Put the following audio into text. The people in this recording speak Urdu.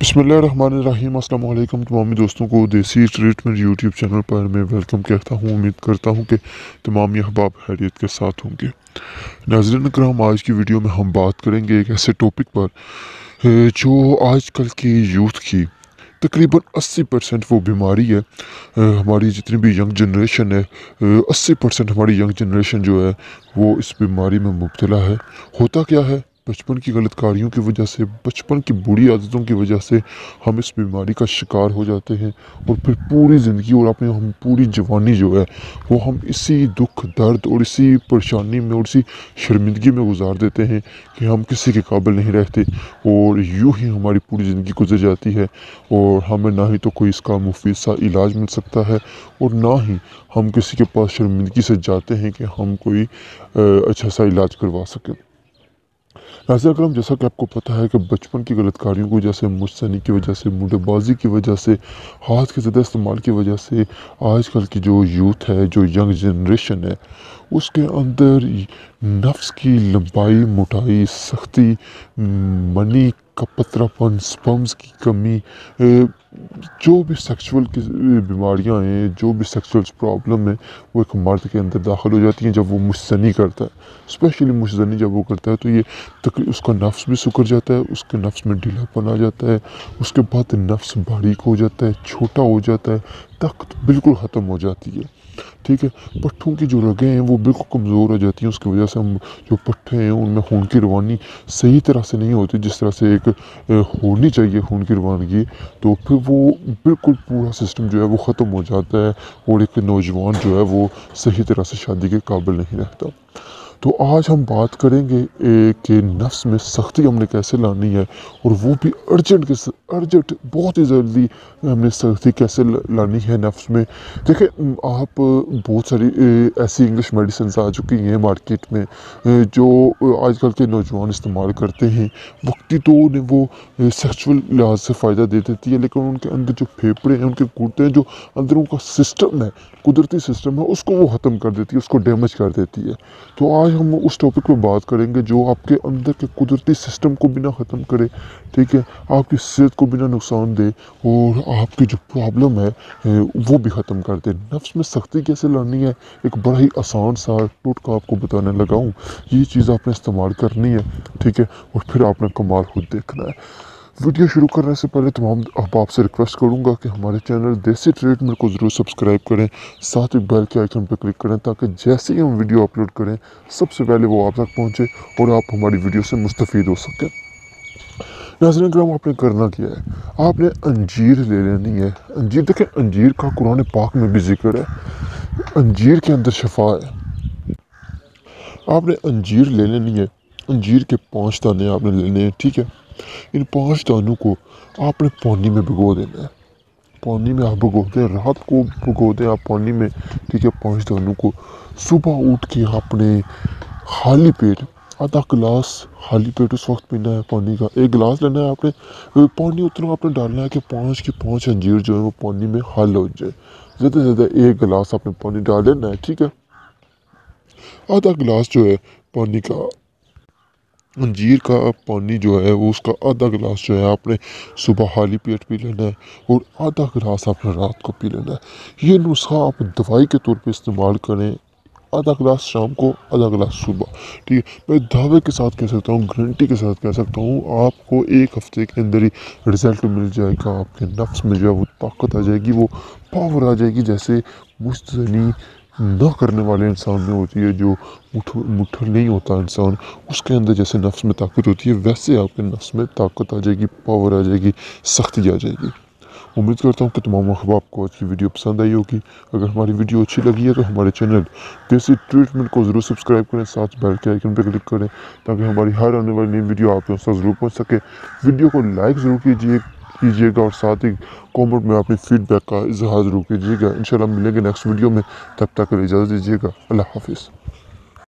بسم اللہ الرحمن الرحیم۔ السلام علیکم تمام دوستوں کو دیسی ٹریٹمنٹ یوٹیوب چینل پر میں ویلکم کہتا ہوں۔ امید کرتا ہوں کہ تمام احباب خیریت کے ساتھ ہوں گے۔ ناظرین کرام، آج کی ویڈیو میں ہم بات کریں گے ایک ایسے ٹاپک پر جو آج کل کی یوتھ کی تقریباً 80% وہ بیماری ہے۔ ہماری جتنی بھی ینگ جنریشن ہے، 80% ہماری ینگ جنریشن جو ہے وہ اس بیماری میں مبتلا ہے۔ ہوتا کیا ہے؟ بچپن کی غلط کاریوں کی وجہ سے، بچپن کی بری عادتوں کی وجہ سے ہم اس بیماری کا شکار ہو جاتے ہیں، اور پھر پوری زندگی اور ہم پوری جوانی جو ہے وہ ہم اسی دکھ درد اور اسی پریشانی میں اور اسی شرمندگی میں گزار دیتے ہیں کہ ہم کسی کے قابل نہیں رہتے، اور یوں ہی ہماری پوری زندگی گزر جاتی ہے، اور ہمیں نہ ہی تو کوئی اس کا مفید سا علاج مل سکتا ہے، اور نہ ہی ہم کسی کے پاس شرمندگی سے جاتے ہیں کہ ہم کوئی اچھا سا علاج کروا سکیں۔ ناظرین کرام، جیسا کہ آپ کو پتہ ہے کہ بچپن کی غلط کاریوں کی وجہ سے، مجھ کی وجہ سے، مڈے بازی کی وجہ سے، ہاتھ کے زیادہ استعمال کی وجہ سے آج کل کی جو یوتھ ہے، جو ینگ جنریشن ہے، اس کے اندر نفس کی لمبائی، موٹائی، سختی، منی کا پتلا پن، سپمز کی کمی، جو بھی سیکشول کی بیماریاں ہیں، جو بھی سیکشول پرابلم ہے، وہ ایک مرد کے اندر داخل ہو جاتی ہیں جب وہ مجھ کرتا ہے۔ اسپیشلی مجھ جب وہ کرتا ہے تو یہ اس کا نفس بھی سکڑ جاتا ہے، اس کے نفس میں ڈھیلا پن آ جاتا ہے، اس کے بعد نفس باریک ہو جاتا ہے، چھوٹا ہو جاتا ہے، طاقت بالکل ختم ہو جاتی ہے۔ ٹھیک ہے، پٹھوں کی جو رگیں ہیں وہ بالکل کمزور ہو جاتی ہیں، اس کی وجہ سے ہم جو پٹھے ہیں ان میں خون کی روانی صحیح طرح سے نہیں ہوتی، جس طرح سے ایک ہونی چاہیے خون کی روانگی، تو پھر وہ بالکل پورا سسٹم جو ہے وہ ختم ہو جاتا ہے، اور ایک نوجوان جو ہے وہ صحیح طرح سے شادی کے قابل نہیں رہتا۔ تو آج ہم بات کریں گے کہ نفس میں سختی ہم نے کیسے لانی ہے، اور وہ بھی ارجنٹ بہت ہی جلدی ہم نے سختی کیسے لانی ہے نفس میں۔ دیکھیں، آپ بہت ساری ایسی انگلش میڈیسنز آ چکی ہیں مارکیٹ میں جو آج کل کے نوجوان استعمال کرتے ہیں۔ وقتی تو انہیں وہ سیکشول لحاظ سے فائدہ دے دیتی ہے، لیکن ان کے اندر جو پھیپھڑے ہیں، ان کے گردے ہیں، جو اندروں کا سسٹم ہے، قدرتی سسٹم ہے، اس کو وہ ختم کر دیتی ہے، اس کو ڈیمیج کر دیتی ہے۔ تو آج ہم اس ٹاپک پہ بات کریں گے جو آپ کے اندر کے قدرتی سسٹم کو بھی نہ ختم کرے، ٹھیک ہے، آپ کی صحت کو بھی نہ نقصان دے، اور آپ کی جو پرابلم ہے وہ بھی ختم کر دے۔ نفس میں سختی کیسے لانی ہے، ایک بڑا ہی آسان سا ٹوٹکا آپ کو بتانے لگا ہوں۔ یہ چیز آپ نے استعمال کرنی ہے، ٹھیک ہے، اور پھر آپ نے کمال خود دیکھنا ہے۔ ویڈیو شروع کرنے سے پہلے تمام احباب سے ریکویسٹ کروں گا کہ ہمارے چینل دیسی ٹریٹمنٹ کو ضرور سبسکرائب کریں، ساتھ ہی بیل کے آئیکن پہ کلک کریں تاکہ جیسے ہی ہم ویڈیو اپلوڈ کریں سب سے پہلے وہ آپ تک پہنچے اور آپ ہماری ویڈیو سے مستفید ہو سکیں۔ ناظرین کرام، آپ نے کرنا کیا ہے، آپ نے انجیر لے لینی ہے۔ انجیر، دیکھیں، انجیر کا قرآن پاک میں بھی ذکر ہے، انجیر کے اندر شفا ہے۔ آپ نے انجیر لے لینی ہے، انجیر کے 5 دانے آپ نے لینے ہیں، ٹھیک ہے۔ ان 5 دانوں کو آپ نے پانی میں بھگو دینا ہے۔ پانی میں آپ بھگو دیں، رات کو بھگو دیں آپ پانی میں، ٹھیک ہے، 5 دانوں کو۔ صبح اٹھ کے آپ نے خالی پیٹ آدھا گلاس خالی پیٹ اس وقت پینا ہے پانی کا۔ 1 گلاس لینا ہے آپ نے، پانی اتنا آپ نے ڈالنا ہے کہ 5 کی 5 انجیر جو ہے وہ پانی میں حل ہو جائے۔ زیادہ سے زیادہ 1 گلاس آپ نے پانی ڈال لینا ہے، ٹھیک ہے۔ آدھا گلاس جو ہے پانی کا، انجیر کا پانی جو ہے وہ اس کا آدھا گلاس جو ہے آپ نے صبح خالی پیٹ پی لینا ہے، اور آدھا گلاس آپ نے رات کو پی لینا ہے۔ یہ نسخہ آپ دوائی کے طور پہ استعمال کریں، آدھا گلاس شام کو، آدھا گلاس صبح، ٹھیک ہے۔ میں دعوے کے ساتھ کہہ سکتا ہوں، گارنٹی کے ساتھ کہہ سکتا ہوں، آپ کو 1 ہفتے کے اندر ہی رزلٹ مل جائے گا۔ آپ کے نفس میں جو ہے وہ طاقت آ جائے گی، وہ پاور آ جائے گی، جیسے مستنی نہ کرنے والے انسان میں ہوتی ہے، جو مٹھر نہیں ہوتا انسان، اس کے اندر جیسے نفس میں طاقت ہوتی ہے، ویسے آپ کے نفس میں طاقت آ جائے گی، پاور آ جائے گی، سختی آ جائے گی۔ امید کرتا ہوں کہ تمام احباب کو آج کی ویڈیو پسند آئی ہوگی۔ اگر ہماری ویڈیو اچھی لگی ہے تو ہمارے چینل دیسی ٹریٹمنٹ کو ضرور سبسکرائب کریں، ساتھ بیل کے آئیکن پہ کلک کریں تاکہ ہماری ہر آنے والی نئی ویڈیو آپ کے پاس ضرور پہنچ سکے۔ ویڈیو کو لائک ضرور کیجیے گا، اور ساتھ ہی کامنٹ میں اپنی فیڈ بیک کا اظہار ضرور کیجیے گا۔ انشاءاللہ ملیں گے نیکسٹ ویڈیو میں، تب تک کے لیے اجازت دیجیے گا۔ اللہ حافظ۔